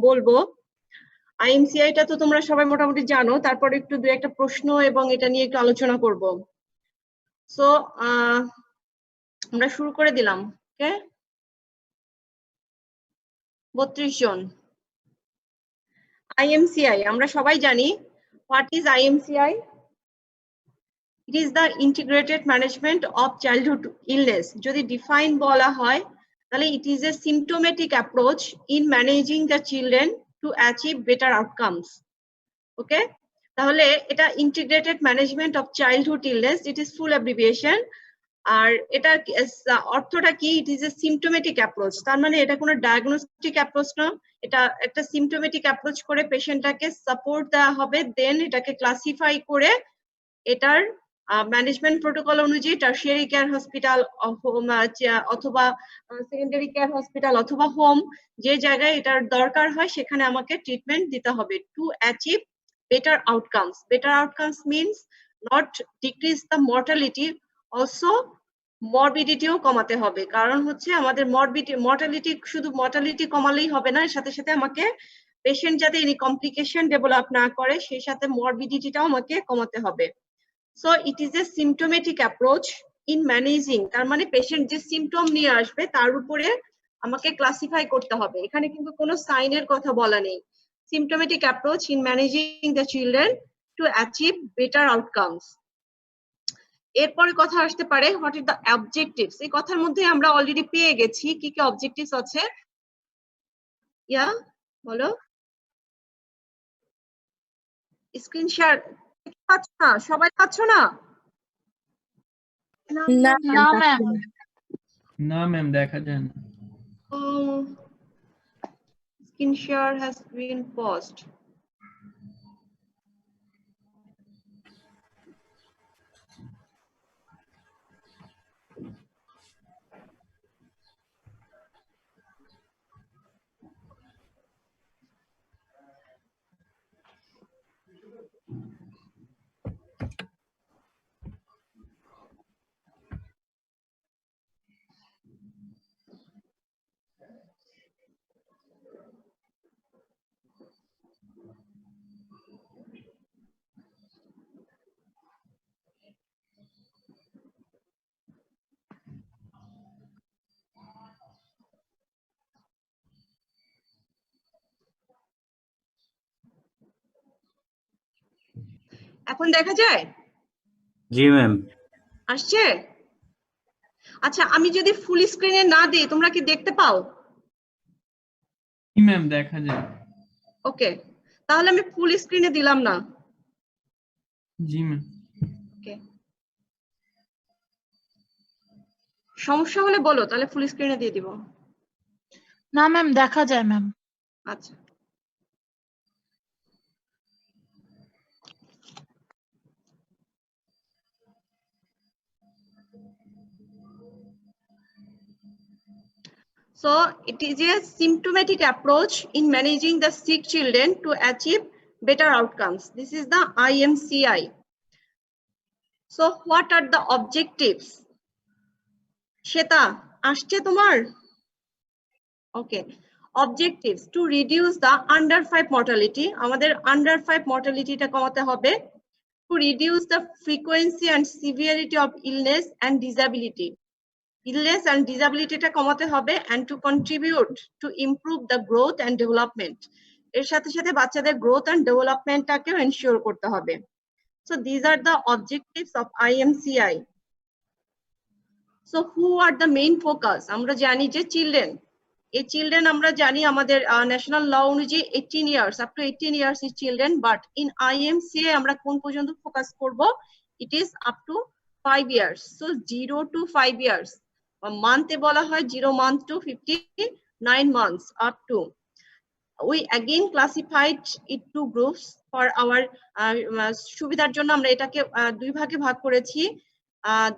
বলবো। আইএমসিআইটা তো তোমরা সবাই মোটামুটি জানো, তারপর একটু দু একটা প্রশ্ন এবং এটা নিয়ে একটু আলোচনা করব। সো আমরা শুরু করে দিলাম। ওকে, 32 জন। আইএমসিআই আমরা সবাই জানি। What is IMCI? It is the integrated management of childhood illness. যদি ডিফাইন বলা হয় তাহলে it is a symptomatic approach in managing the children to achieve better outcomes. Okay, তাহলে এটা integrated management of childhood illness, it is full abbreviation. আর এটা অর্থটা কি? it is a symptomatic approach, তার মানে এটা কোনো ডায়াগনস্টিক অ্যাপ্রোচ না, এটা একটা সিমটোমেটিক অ্যাপ্রোচ করে পেশেন্টটাকে সাপোর্ট দেওয়া হবে, দেন এটাকে ক্লাসিফাই করে এটার ম্যানেজমেন্ট প্রোটোকল অনুযায়ী টার্সিয়ারি কেয়ার হসপিটাল অথবা সেকেন্ডারি কেয়ার হসপিটাল অথবা হোম, যে জায়গায় এটার দরকার হয় সেখানে আমাকে ট্রিটমেন্ট দিতে হবে to achieve better outcomes. Better outcomes means not decrease the mortality, also মরবিডিটিও কমাতে হবে। কারণ হচ্ছে আমাদের মর্টালিটি, শুধু মর্টালিটি কমালেই হবে না, এর সাথে সাথে আমাকে পেশেন্ট যাতে এনি কমপ্লিকেশন ডেভেলপ না করে সেই সাথে মরবিডিটিটাও আমাকে কমাতে হবে। So it is a symptomatic approach in managing, তার মানে পেশেন্ট যে সিমটম নিয়ে আসবে তার উপরে আমাকে ক্লাসিফাই করতে হবে, এখানে কিন্তু কোনো সাইনের কথা বলা নেই। Symptomatic approach in managing the children to achieve better outcomes. এরপরে কথা আসতে পারে হোয়াট ইজ দ্য অবজেক্টিভস। এই কথার মধ্যে আমরা অলরেডি পেয়ে গেছি কি কি অবজেক্টিভস আছে। ইয়া বলো, স্ক্রিন শেয়ার পাচ্ছ না? সবাই পাচ্ছ না? না ম্যাম, না ম্যাম, দেখা যায় না। Screen share has been paused. এখন দেখা যায়? জি ম্যাম। আসছে? আচ্ছা, আমি যদি ফুল স্ক্রিনে না দিই তোমরা কি দেখতে পাও? জি ম্যাম, দেখা যায়। ওকে, তাহলে আমি ফুল স্ক্রিনে দিলাম না। জি ম্যাম। ওকে, সমস্যা হলে বলো, তাহলে ফুল স্ক্রিনে দিয়ে দিব। না ম্যাম, দেখা যায় ম্যাম। আচ্ছা, so it is a symptomatic approach in managing the sick children to achieve better outcomes. This is the IMCI. So what are the objectives? Sheta, আসছে তোমার? Okay, objectives to reduce the under 5 mortality. আমাদের under 5 mortality টা কমাতে হবে, to reduce the frequency and severity of illness and disability. Illness and disability টা কমাতে হবে, and to contribute to improve the growth and development. এর সাথে সাথে বাচ্চাদের growth and development টাকেও ensure করতে হবে. So these are the objectives of IMCI. So who are the main focus? আমরা জানি যে children, এই চিলড্রেন আমরা জানি আমাদের ন্যাশনাল ল অনুযায়ী 18 years, up to 18 years is children, but in IMCI আমরা কোন পর্যন্ত ফোকাস করব? It is up to 5 years. So 0 to 5 years, মান্থে বলা হয় 0 month to 59 months up to. We again classified it to groups for our সুবিধার জন্য আমরা এটাকে দুই ভাগে ভাগ করেছি।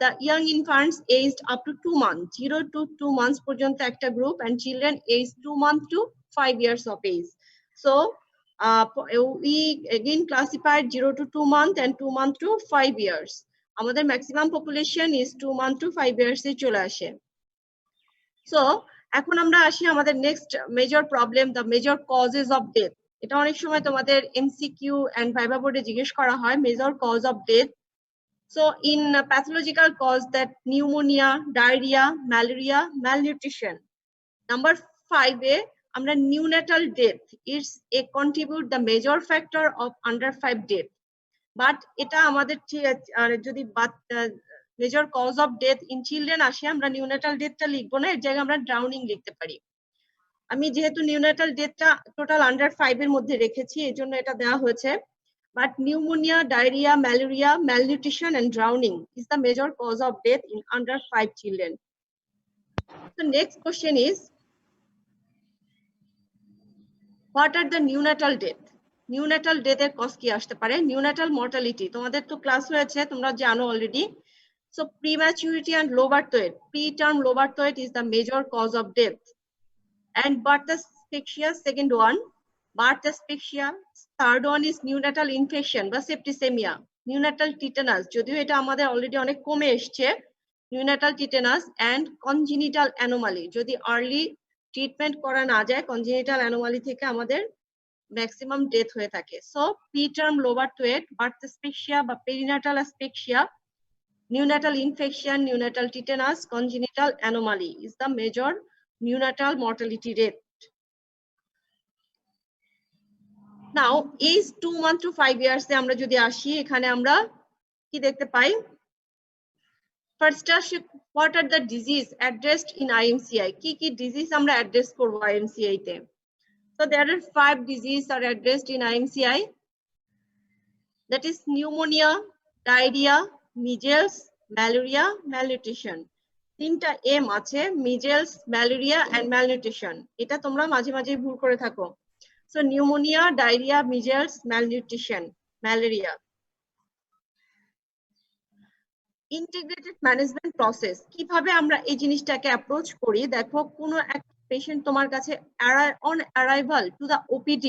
The young infants aged up to 2 months, 0 to 2 months পর্যন্ত একটা group, and children aged 2 months to 5 years of age. So we again classified 0 to 2 months and 2 months to 5 years. আমাদের maximum population is 2 months to 5 years এ চলে আসে। So এখন আমরা আসি আমাদের next major problem, the major causes of death. এটা অনেক সময় তোমাদের এমসিকিউ এন্ড ভাইভা বোর্ডে জিজ্ঞেস করা হয়, major cause of death. So in pathological cause, that pneumonia, diarrhea, malaria, malnutrition. Number 5 আমরা neonatal death is a contribute the major factor of under 5 death. But এটা আমাদের যদি major cause of death in children আসে, আমরা neonatal ডেথটা লিখবো না, এর জায়গায় আমরা ড্রাউনিং লিখতে পারি। আমি যেহেতু নিউনেটাল ডেথটা টোটাল আন্ডার 5 এর মধ্যে রেখেছি, এই জন্য এটা দেওয়া হয়েছে। But pneumonia, diarrhea, malaria, malnutrition, and drowning is the major cause of death in under 5 children. The next question is, what are the neonatal death? Neonatal death এর cause কি আসতে পারে? Neonatal mortality তোমাদের তো ক্লাস হয়েছে, তোমরা জানো already. So prematurity and low birth weight, preterm low birth weight is the major cause of death. And birth asphyxia, second one. Birth asphyxia, third one is neonatal infection বা septicemia, neonatal tetanus, যদিও এটা আমাদের already অনেক কমে এসছে, neonatal tetanus and congenital anomaly, যদি early treatment করা না যায় congenital anomaly থেকে আমাদের ম্যাক্সিমাম ডেথ হয়ে থাকে। So preterm low birth weight, birth asphyxia বা perinatal asphyxia, neonatal infection, neonatal tetanus, congenital anomaly is the major neonatal mortality rate. Now age 2 months to 5 years এ আমরা যদি আসি, এখানে আমরা কি দেখতে পাই? First, what are the disease addressed in IMCI? কি disease আমরা অ্যাড্রেস করব IMCI তে? So there are 5 diseases are addressed in IMCI. That is pneumonia, diarrhea, measles, malaria, malnutrition. তিনটা এম আছে, measles, malaria and malnutrition. এটা তোমরা মাঝে মাঝে ভুল করে থাকো। So pneumonia, diarrhea, measles, malnutrition, malaria. Integrated management process, কিভাবে আমরা এই জিনিসটাকে অ্যাপ্রোচ করি? দেখো, কোনো এক পেশেন্ট তোমার কাছে on arrival to the OPD,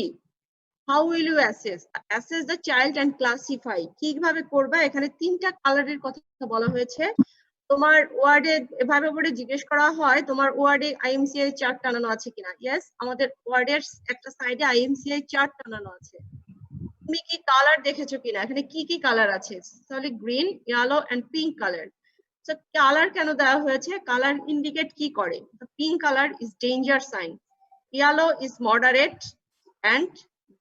how will you assess the child and classify? কিভাবে করবা? এখানে তিনটা কালারের কথা বলা হয়েছে। তোমার ওয়ার্ডে এভাবে করে জিজ্ঞেস করা হয়, তোমার ওয়ার্ডে IMCI চার্ট টানানো আছে কিনা? ইয়েস, আমাদের ওয়ার্ডের একটা সাইডে IMCI চার্ট টানানো আছে। তুমি কি কালার দেখেছো কিনা? এখানে কি কি কালার আছে? Solid green, yellow and pink colour. So colour কেন দেওয়া হয়েছে? কালার ইন্ডিকেট কি করে? The pink color is danger sign, yellow is moderate, and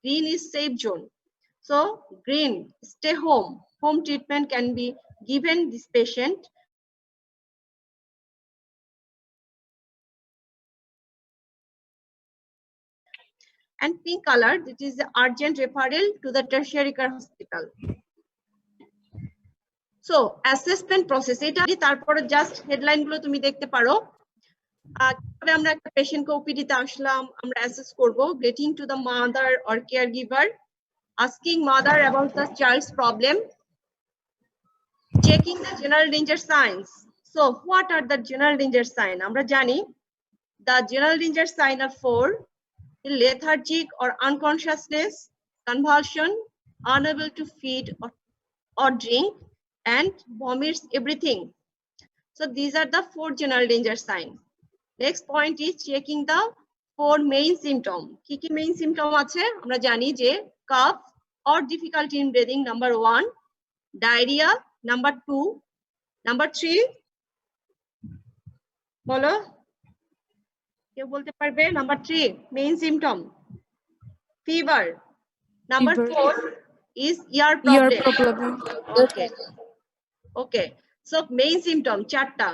green is safe zone. So green, stay home. Home treatment can be given this patient. And pink color, that is the urgent referral to the tertiary care hospital. So assessment process, এটা তারপরে just headline গুলো তুমি দেখতে পারো। কিভাবে আমরা একটা পেশেন্টকে ওপিডি তে আসলাম আমরা অ্যাসেস করব? Getting to the mother or care giver, asking mother about the child's problem, checking the general danger signs. So what are the general danger signs? আমরা জানি the general danger signs are 4: lethargic or unconsciousness, convulsion, unable to feed or drink, and vomits everything. So these are the 4 general danger signs. Next point is checking the 4 main symptom. কি main symptom আছে? আমরা জানি যে cough or difficulty in breathing, number 1, diarrhea, number 2, number 3 বলো, কেউ বলতে পারবে? number 3 main symptom, fever. Number 4 is ear problem. Okay. So main symptom 4টা।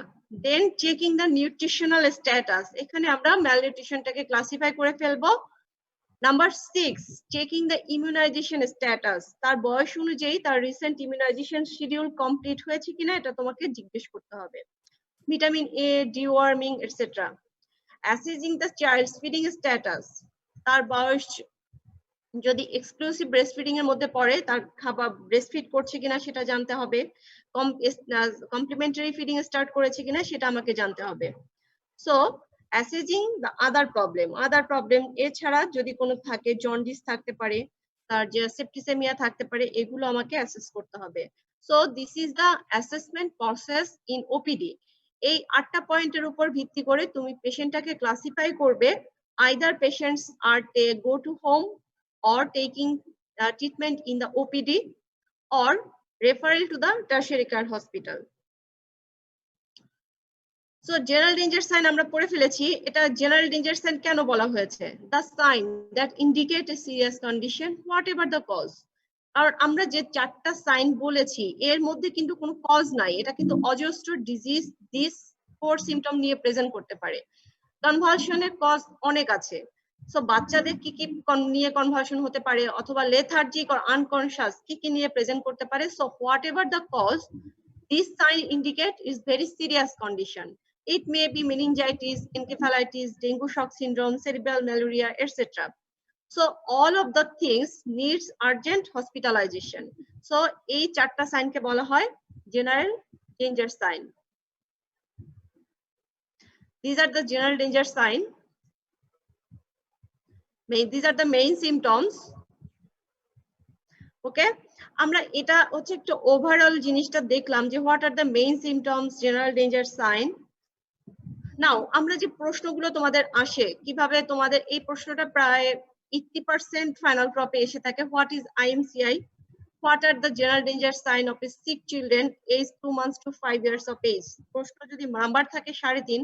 Then checking the nutritional status, এখানে আমরা malnutritionটাকে ক্লাসিফাই করে ফেলবো। Number 6, checking the immunization status, তার বয়স অনুযায়ী তার রিসেন্ট ইমিউনাইজেশন শিডিউল কমপ্লিট হয়েছে কিনা এটা তোমাকে জিজ্ঞেস করতে হবে। Vitamin A, deworming etcetera. Assessing the child's feeding status, তার বয়স যদি এক্সক্লুসিভ ব্রেস্ট ফিডিং এর মধ্যে পড়ে, তার খাবার ব্রেস্ট ফিড করছে কিনা সেটা জানতে হবে, কমপ্লিমেন্টারি ফিডিং স্টার্ট করেছে কিনা সেটা আমাকে জানতে হবে। So assessing the other problem এছাড়া যদি কোনো থাকে, জন্ডিস থাকতে পারে, তার যে সেপ্টিসেমিয়া থাকতে পারে, এগুলো আমাকে অ্যাসেস করতে হবে। So this is the assessment process in OPD. এই 8টা পয়েন্টের উপর ভিত্তি করে তুমি পেশেন্টটাকে ক্লাসিফাই করবে, either patients are go to home or taking treatment in the OPD or referral to the tertiary care hospital. So general danger sign আমরা পড়ে ফেলেছি। এটা general danger sign কেন বলা হয়েছে? The sign that indicate a serious condition whatever the cause. আর আমরা যে 4টা সাইন বলেছি এর মধ্যে কিন্তু কোনো কজ নাই, এটা কিন্তু অজস্র ডিজিজ দিস 4 সিম্পটম নিয়ে প্রেজেন্ট করতে পারে। কনভালশনের কজ অনেক আছে। সো বাচ্চাদের কি কি নিয়ে কনভালশন হতে পারে, অথবা লেথার্জিক অর আনকনশাস কি কি নিয়ে প্রেজেন্ট করতে পারে। So whatever the cause, this sign indicate is very serious condition. It may be meningitis, encephalitis, dengue shock syndrome, cerebral malaria, etc. So all of the things needs urgent hospitalization. So এই 4টা সাইনকে বলা হয় general danger sign. These are the general danger sign. These are the main symptoms. Okay, আমরা এটা হচ্ছে একটু overall জিনিসটা দেখলাম যে what are the main symptoms, general danger sign. নাও আমরা যে প্রশ্নগুলো তোমাদের আসে, কিভাবে তোমাদের এই প্রশ্নটা প্রায় 80% ফাইনাল ক্রপে এসে থাকে, what is IMCI, what are the general danger sign of a sick children age 2 months to 5 years of age। প্রশ্ন যদি নাম্বার থাকে 3.5,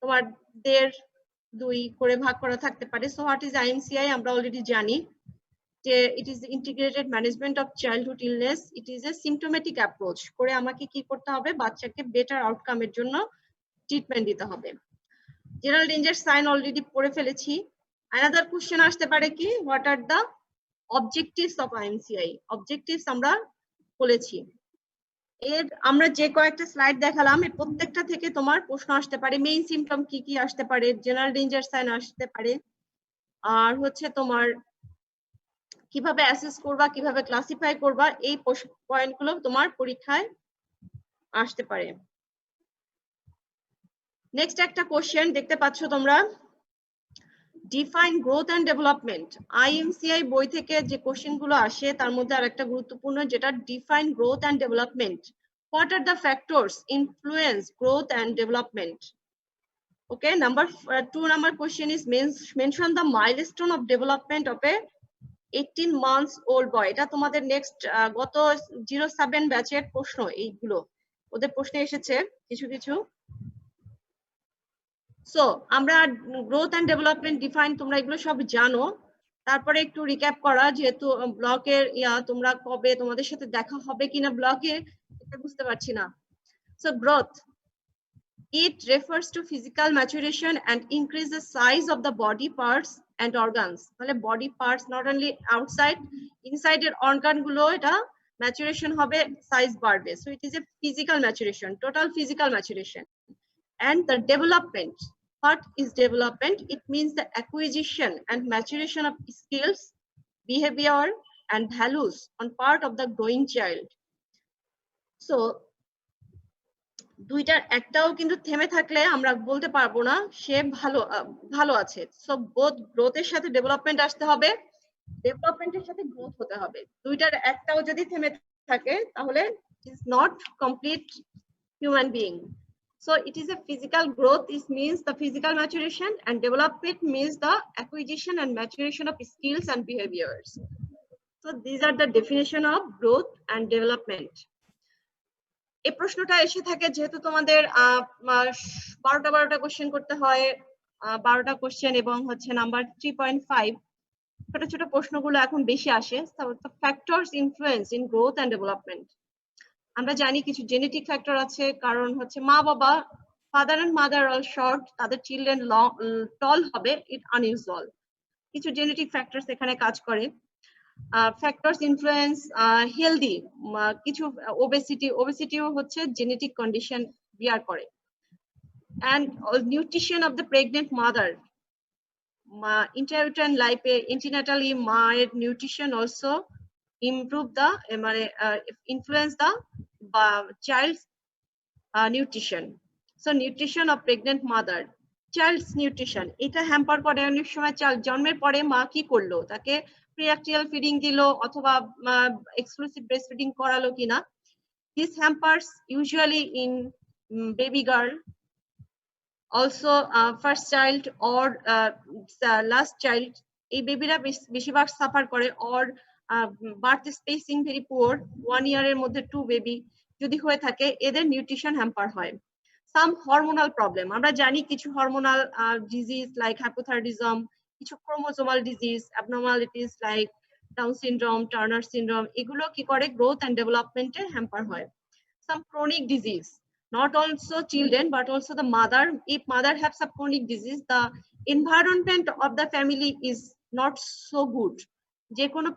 তোমার 1.5-2 করে ভাগ করা থাকতে পারে। সো হোয়াট ইজ IMCI আমরা অলরেডি জানি যে it is integrated management of childhood illness. It is A symptomatic approach করে আমাকে কি করতে হবে, বাচ্চাকে বেটার আউটকামের জন্য ট্রিটমেন্ট দিতে হবে। জেনারেল ডেঞ্জার সাইন অলরেডি পড়ে ফেলেছি। অ্যানাদার কোশ্চেন আসতে পারে কি, what are the objectives of IMCI। Objectives আমরা বলেছি। এর আমরা যে কয়েকটা স্লাইড দেখালাম এর প্রত্যেকটা থেকে তোমার প্রশ্ন আসতে পারে। মেইন সিম্পটম কি কি আসতে পারে, জেনারেল ডেঞ্জার সাইন আসতে পারে, আর হচ্ছে তোমার কিভাবে অ্যাসেস করবা, কিভাবে ক্লাসিফাই করবা, এই পয়েন্টগুলো তোমার পরীক্ষায় আসতে পারে। নেক্সট একটা কোশ্চেন দেখতে পাচ্ছ তোমরা, define growth and development. IMCI বই থেকে যে কোশ্চেন গুলো আসে তার মধ্যে আরেকটা গুরুত্বপূর্ণ, যেটা define growth and development. What are the factors influence growth and development? Okay, number 2 question is mention the milestone of development of a 18 months old boy। এটা তোমাদের নেক্সট গত 07 ব্যাচের প্রশ্ন, এইগুলো ওদের প্রশ্নে এসেছে কিছু কিছু। সো আমরা গ্রোথ এন্ড ডেভেলপমেন্ট ডিফাইন তোমরা এগুলো সব জানো। তারপরে একটু রিক্যাপ করা, যেহেতু ব্লকের তোমরা কবে তোমাদের সাথে দেখা হবে কিনা ব্লকে এটা বুঝতে পারছি না। So growth, it refers to physical maturation and increase the size of the body parts and organs। তাহলে body parts not only outside, inside এর organ গুলো এটা maturation হবে, size বাড়বে। So it is a physical maturation, total physical maturation. And the development, what is development? It means the acquisition and maturation of skills, behavior and values on part of the growing child. So দুইটার একটাও কিন্তু থেমে থাকলে আমরা বলতে পারবো না সে ভালো আছে। সো বোথ গ্রোথের সাথে ডেভেলপমেন্ট আসতে হবে, ডেভেলপমেন্টের সাথে গ্রোথ হতে হবে। দুইটার একটাও যদি থেমে থাকে তাহলে is not complete human being. So it is a physical growth, it means the physical maturation, and development means the acquisition and maturation of skills and behaviors. So these are the definition of growth and development. এই প্রশ্নটা এসে থাকে যেহেতু তোমাদের 12টা question করতে হয়, 12টা question এবং হচ্ছে নাম্বার 3.5 ছোট ছোট প্রশ্নগুলো এখন বেশি আসে। Factors influence in growth and development. আমরা জানি কিছু জেনেটিক ফ্যাক্টর আছে, কারণ হচ্ছে মা বাবা, father and mother all short, তাদের চিলড্রেন টল হবে, ইট আনইউজুয়াল। কিছু জেনেটিক ফ্যাক্টরস এখানে কাজ করে। ফ্যাক্টরস ইনফ্লুয়েন্স হেলদি, কিছু ওবেসিটিও হচ্ছে জেনেটিক কন্ডিশন বিয়ার করে। and nutrition of the pregnant mother, intrauterine life antenatally মায়ের nutrition also improve the influence the child's nutrition. So nutrition of pregnant mother, child's nutrition এটা hamper করে অনেক সময়। চাইল্ড জন্মের পরে মা কি করলো, তাকে প্রিঅ্যাক্টিয়াল ফিডিং দিল অথবা এক্সক্লুসিভ ব্রেস্ট ফিডিং করালো কিনা। This hampers usually in baby girl, also first child or last child, এই বেবিরা বেশিরভাগ সাফার করে, or birth spacing very poor, 1 ইয়ারের মধ্যে 2 বেবি যদি হয়ে থাকে, এদের নিউট্রিশন হ্যাম্পার হয়। সাম হরমোনাল প্রবলেম, আমরা জানি কিছু হরমোনাল ডিজিজ লাইক হাইপোথাইরয়েডিজম, কিছু chromosomal disease abnormalities like down syndrome, turner syndrome, এগুলো কি করে গ্রোথ এন্ড ডেভেলপমেন্টে হ্যাম্পার হয়। Some chronic disease, not also children but also the mother. If mother have some chronic disease, the environment of the family is not so good. যে কোনো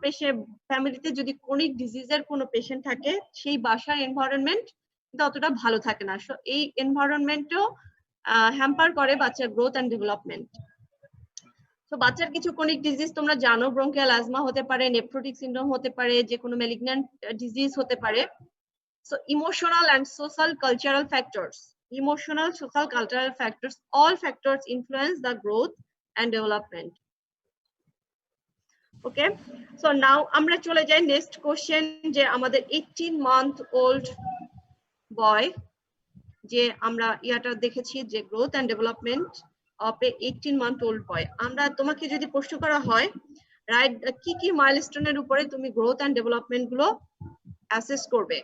ফ্যামিলিতে যদি chronic ডিজিজের কোনো পেশেন্ট থাকে, সেই বাসার এনভায়রনমেন্ট কিন্তু অতটা ভালো থাকে না। সো এই এনভায়রনমেন্টও হ্যাম্পার করে বাচ্চার গ্রোথ এন্ড ডেভেলপমেন্ট। তো বাচ্চার কিছু ক্রনিক ডিজিজ তোমরা জানো, ব্রঙ্কিয়াল অ্যাজমা হতে পারে, নেফ্রোটিক সিনড্রোম হতে পারে, যে কোনো ম্যালিগন্যান্ট ডিজিজ হতে পারে। So emotional and social cultural factors, emotional, social, cultural factors, all factors influence the growth and development. Okay, so now আমরা চলে যাই next question, যে আমাদের 18-month old boy, যে আমরা ইয়াটা দেখেছি যে growth and development of a 18-month old boy, আমরা তোমাকে যদি প্রশ্ন করা হয় রাইট কি কি মাইলস্টোনের উপরে তুমি growth and development গুলো অ্যাসেস করবে,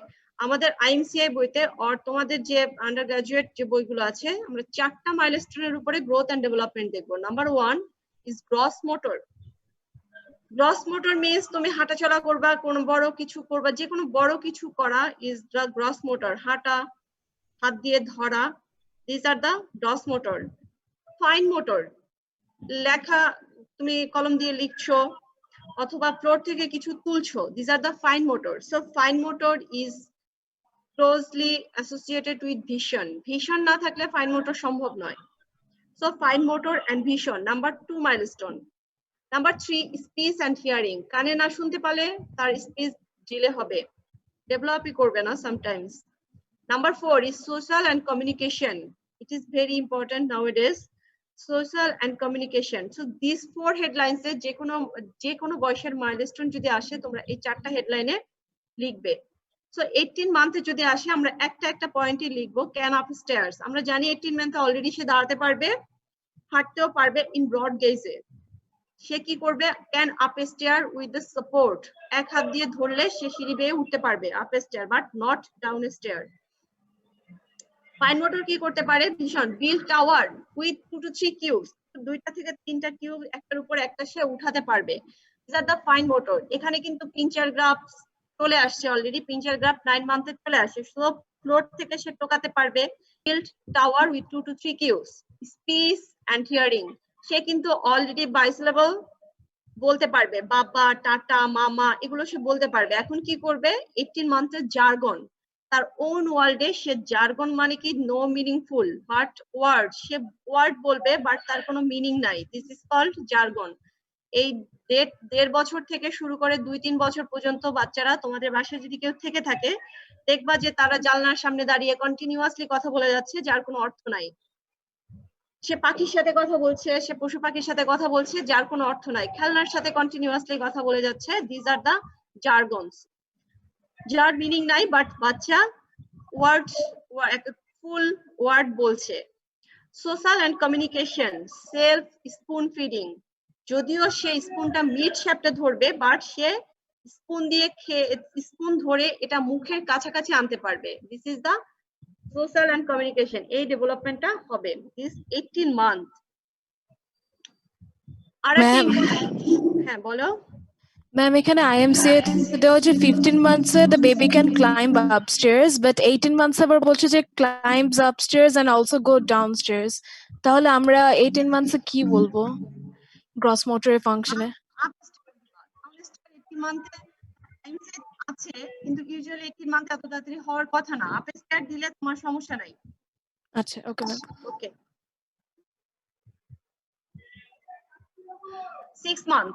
আমাদের আইএমসিআই বইতে আর তোমাদের যে আন্ডার গ্রাজুয়েট যে বইগুলো আছে, আমরা 4টা মাইলস্টোনের উপরে গ্রোথ এন্ড ডেভেলপমেন্ট দেখবো। Number 1 is gross motor. Gross motor means তুমি হাঁটাচলা করবা, কোনো বড় কিছু করবা, যে কোনো বড় কিছু করা ইজ দ্য গ্রস মোটর। হাঁটা, হাত দিয়ে ধরা, this are the gross motor. Fine motor, লেখা, তুমি কলম দিয়ে লিখছো অথবা ফ্লোর থেকে কিছু তুলছো, this are the fine motor. So fine motor is closely associated with vision. Vision না থাকলে fine motor সম্ভব নয়। So fine motor and vision, number 2 milestone. Number 3 speech and hearing, কানে না শুনতে পারলে তার স্পিচ ডিলে হবে, ডেভেলপই করবে না sometimes. Number 4 is social and communication. It is very important nowadays, social and communication. So these 4 headlines এ যে কোনো বয়সের মাইলস্টোন যদি আসে, তোমরা এই 4টা হেডলাইনে লিখবে। So 18 মান্থে যদি আসে, আমরা একটা পয়েন্টই লিখবো, ক্যান আপ স্টেয়ার্স। আমরা জানি 18 মান্থে অলরেডি সে দাঁড়াতে পারবে, হাঁটতেও পারবে ইন ব্রড গেজে। সে কি করবে, can up stair with the support, এক হাত দিয়ে ধরলে সে সিঁড়ি বেয়ে উঠতে পারবে, up stair but not down stair. Fine motor কি করতে পারে, vision, build tower with 2 to 3 cubes, 2টা থেকে 3টা কিউব একটার উপর একটা সে উঠাতে পারবে, this are the fine motor. এখানে কিন্তু পিঞ্চার গ্রাফ চলে আসছে অলরেডি, পিঞ্চার গ্রাফ 9 মান্থে চলে আসে। সো ফ্লোর থেকে সে টোকাতে পারবে, build tower with 2 to 3 cubes. Speech and hearing, সে কিন্তু অলরেডি বাইসিলেবল বলতে পারবে, বাবা, টাটা, মামা, এগুলো সে বলতে পারবে। এখন কি করবে, 18 মান্থের জার্গন, তার ওন ওয়ার্ল্ডে সে জার্গন মানে কি নো মিনিংফুল বাট ওয়ার্ড, সে ওয়ার্ড বলবে বাট তার কোনো মিনিং নাই, দিস ইজ কল্ড জার্গন। এই 1.5 বছর থেকে শুরু করে 2-3 বছর পর্যন্ত বাচ্চারা, তোমাদের বাসায় যদি কেউ থেকে থাকে, দেখবা যে তারা জানলার সামনে দাঁড়িয়ে কন্টিনিউয়াসলি কথা বলে যাচ্ছে, যার কোনো অর্থ নাই। সে পাখির সাথে কথা বলছে, সে পশু পাখির সাথে কথা বলছে, যার কোনো অর্থ নাই। খেলনার সাথে কন্টিনিউয়াসলি কথা বলে যাচ্ছে, দিস আর দ্য জার্গনস, যার মিনিং নাই বাট বাচ্চা ওয়ার্ড, ফুল ওয়ার্ড বলছে। Social and communication, self spoon feeding, যদিও সে স্পুনটা মিড শেপে ধরবে বাট সে স্পুন দিয়ে স্পুন ধরে এটা মুখের কাছাকাছি আনতে পারবে, this is the social and communication. এই ডেভেলপমেন্টটা হবে দিস 18 মান্থ। আর হ্যাঁ বলো ম্যাম, এখানে আইএমসিএ দেওয়া যে 15 months the baby can climb upstairs, but 18 months আবার বলছে যে climbs upstairs and also go downstairs. তাহলে আমরা 18 months কি বলবো গ্রস মোটরের ফাংশনে? আছে কিন্তু ইউজুয়ালি 18 মান্থ এত তাড়াতাড়ি হওয়ার কথা না, আপ স্টেয়ার দিলে তোমার সমস্যা নাই। আচ্ছা, ওকে ম্যাম। ওকে, 6 মান্থ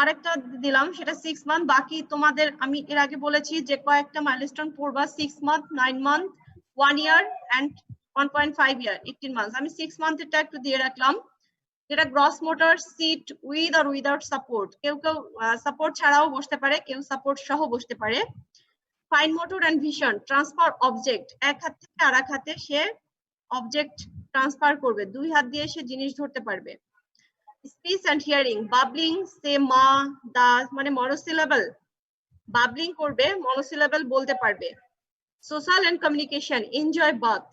আরেকটা দিলাম, সেটা 6 মান্থ। বাকি তোমাদের আমি এর আগে বলেছি যে কয়েকটা মাইলস্টোন পড়বা, 6 month, 9 month, 1 year and 1.5 year, 18 month. আমি 6 মান্থেরটা একটু দিয়ে রাখলাম, যেটা গ্রস মোটর, সিট উইথ আর উইদাউট সাপোর্ট, কেউ সাপোর্ট ছাড়াও বসতে পারে, কেউ সাপোর্ট সহ বসতে পারে। Fine motor and vision, transfer object, এক হাত থেকে আর এক হাতে সে অবজেক্ট ট্রান্সফার করবে, দুই হাত দিয়ে সে জিনিস ধরতে পারবে। স্পিচ অ্যান্ড হিয়ারিং, বাবলিং, সে মা, দা, মানে মনোসিলেবল, বাবলিং করবে, মনোসিলেবল বলতে পারবে। Social and communication, enjoy bath,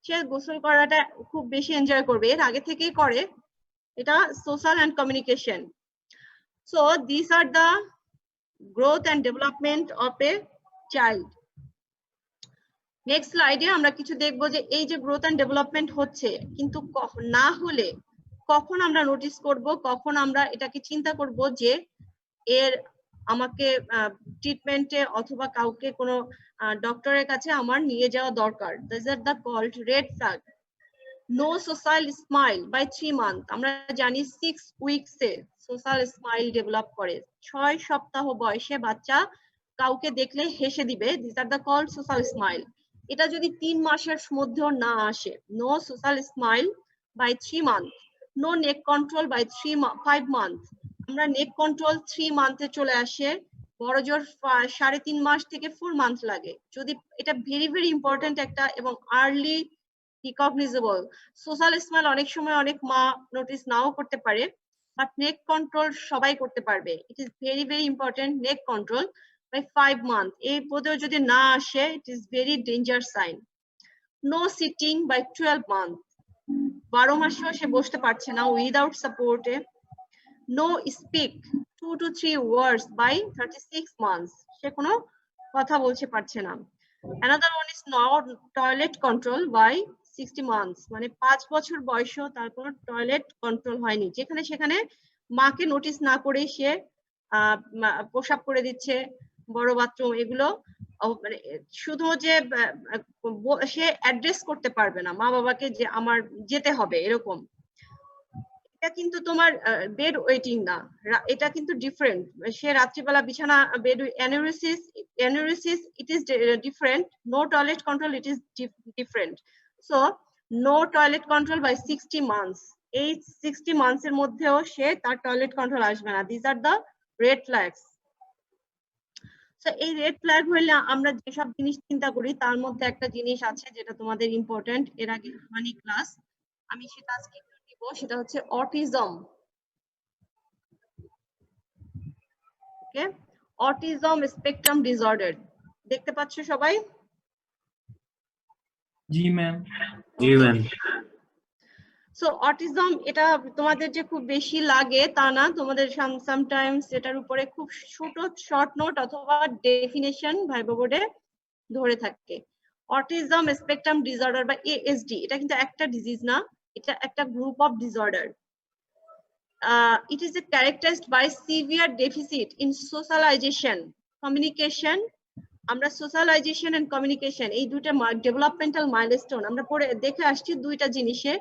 সে গোসল করাটা খুব বেশি এনজয় করবে, এর আগে থেকেই করে, এটা social and communication. So this are the growth and development of a child. Next স্লাইডে আমরা কিছু দেখবো যে এই যে গ্রোথ এন্ড ডেভেলপমেন্ট হচ্ছে, কিন্তু না হলে কখন আমরা নোটিস করব, কখন আমরা এটাকে চিন্তা করব যে এর আমাকে ট্রিটমেন্টে অথবা কাউকে কোনো ডক্টরের কাছে আমার নিয়ে যাওয়া দরকার। This are the called red flag. No social smile by 3 month, আমরা জানি 6 উইকসে সোশ্যাল স্মাইল ডেভেলপ করে, 6 সপ্তাহ বয়সে বাচ্চা কাউকে দেখলে হেসে দিবে, this are the called social smile. এটা যদি 3 মাসের মধ্যেও না আসে, no social smile by 3 month. No neck control by 5 month, আমরা নেক কন্ট্রোল 3 মান্থে চলে আসে, বড় জোর 3.5 মাস থেকে 4 মান্থ লাগে। যদি এটা ভেরি ভেরি ইম্পর্টেন্ট একটা এবং আর্লি রিকগনিজেবল। সোশ্যাল স্মাইল অনেক সময় অনেক মা নোটিস নাও করতে পারে, বাট নেক কন্ট্রোল সবাই করতে পারবে। It is very very important, neck control by 5 month. এই পদেও যদি না আসে, it is very danger sign. No sitting by 12 month, 12 মাসেও সে বসতে পারছে না উইদাউট সাপোর্টে। No speak 2 to 3 words by 36 months, সে কোনো কথা বলতে পারছে না। Another one is not toilet control by 60 months, মানে 5 বছর বয়সেও তার কোনো টয়লেট কন্ট্রোল হয়নি, যেখানে সেখানে মাকে নোটিস না করে সে প্রসাব করে দিচ্ছে, বড় বাথরুম, এগুলো মানে শুধু যে সে অ্যাড্রেস করতে পারবে না মা বাবাকে যে আমার যেতে হবে এরকম। এটা কিন্তু তোমার বেড ওয়েটিং না, এটা কিন্তু ডিফারেন্ট। সে রাত্রিবেলা বিছানা bed enuresis it is different, no toilet control it is different. So no toilet control by 60 months, এই 60 মান্থস এর মধ্যেও সে তার টয়লেট কন্ট্রোল আসবে না। This are the red flags. So এই রেড ফ্ল্যাগ হইলে আমরা যেসব জিনিস চিন্তা করি তার মধ্যে একটা জিনিস আছে যেটা তোমাদের ইম্পর্টেন্ট, এর আগে হানি ক্লাস, আমি সেটা আজকে দিব, সেটা হচ্ছে অটিজম। ওকে, অটিজম স্পেকট্রাম ডিসঅর্ডার, দেখতে পাচ্ছ সবাই? জি ম্যাম। জি ম্যাম। সো অটিজম এটা তোমাদের যে খুব বেশি লাগে তা না, তোমাদের সামটাইমস এটার উপরে খুব ছোট শর্ট নোট অথবা ডেফিনেশন ভাইবা বোর্ডে ধরে থাকে। অটিজম স্পেকট্রাম ডিসঅর্ডার বা ASD, এটা কিন্তু একটা ডিজিজ না, এটা একটা group of disorder. It is characterized by severe deficit in socialization, communication. আমরা সোশ্যালাইজেশন এন্ড কমিউনিকেশন এই দুইটা ডেভেলপমেন্টাল মাইলস্টোন আমরা পড়ে দেখে আসছি দুইটা জিনিসে,